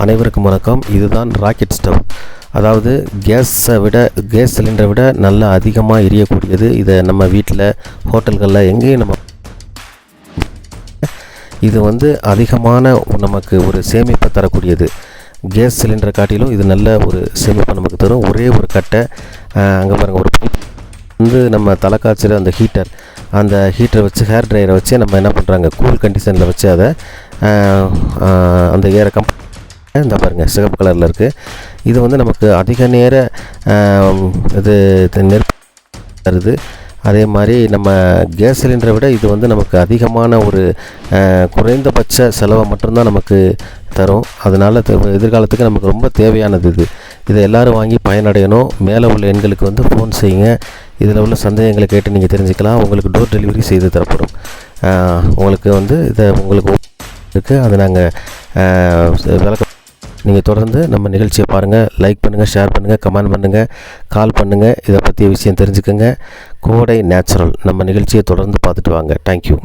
அனைவருக்கும் வணக்கம். இதுதான் ராக்கெட் ஸ்டவ். அதாவது கேஸ் சிலிண்டரை விட நல்லா அதிகமாக எரியக்கூடியது. இதை நம்ம வீட்டில், ஹோட்டல்களில் எங்கேயும் நம்ம இது அதிகமான நமக்கு ஒரு சேமிப்பை தரக்கூடியது. கேஸ் சிலிண்டரை காட்டிலும் இது நல்ல ஒரு சேமிப்பை நமக்கு தரும். ஒரே ஒரு கட்டை அங்கே பாருங்கள், ஒரு நம்ம தலை காய்ச்சிற அந்த ஹீட்டரை வச்சு, ஹேர் ட்ரையரை வச்சு நம்ம என்ன பண்ணுறாங்க, கூல் கண்டிஷனில் வச்சு அதை அந்த ஏரை இந்த பாருங்கள் சிகப்பு கலரில் இருக்குது. இது நமக்கு அதிக நேர நெருப்பு தருது. அதே மாதிரி நம்ம கேஸ் சிலிண்டரை விட இது நமக்கு அதிகமான ஒரு குறைந்தபட்ச செலவை மட்டும்தான் நமக்கு தரும். அதனால் எதிர்காலத்துக்கு நமக்கு ரொம்ப தேவையானது இதை எல்லோரும் வாங்கி பயனடையணும். மேலே உள்ள எண்களுக்கு ஃபோன் செய்யுங்க. இதில் உள்ள சந்தேகங்களை கேட்டு நீங்கள் தெரிஞ்சுக்கலாம். உங்களுக்கு டோர் டெலிவரி செய்து தரப்படும். உங்களுக்கு இதை உங்களுக்கு இருக்குது, அதை நாங்கள் விளக்க. நீங்கள் தொடர்ந்து நம்ம நிகழ்ச்சியை பாருங்கள், லைக் பண்ணுங்கள், ஷேர் பண்ணுங்கள், கமெண்ட் பண்ணுங்கள், கால் பண்ணுங்கள். இதை பற்றிய விஷயம் தெரிஞ்சுக்கோங்க. கோடை நேச்சுரல் நம்ம நிகழ்ச்சியை தொடர்ந்து பார்த்துட்டு வாங்க. தேங்க்யூ.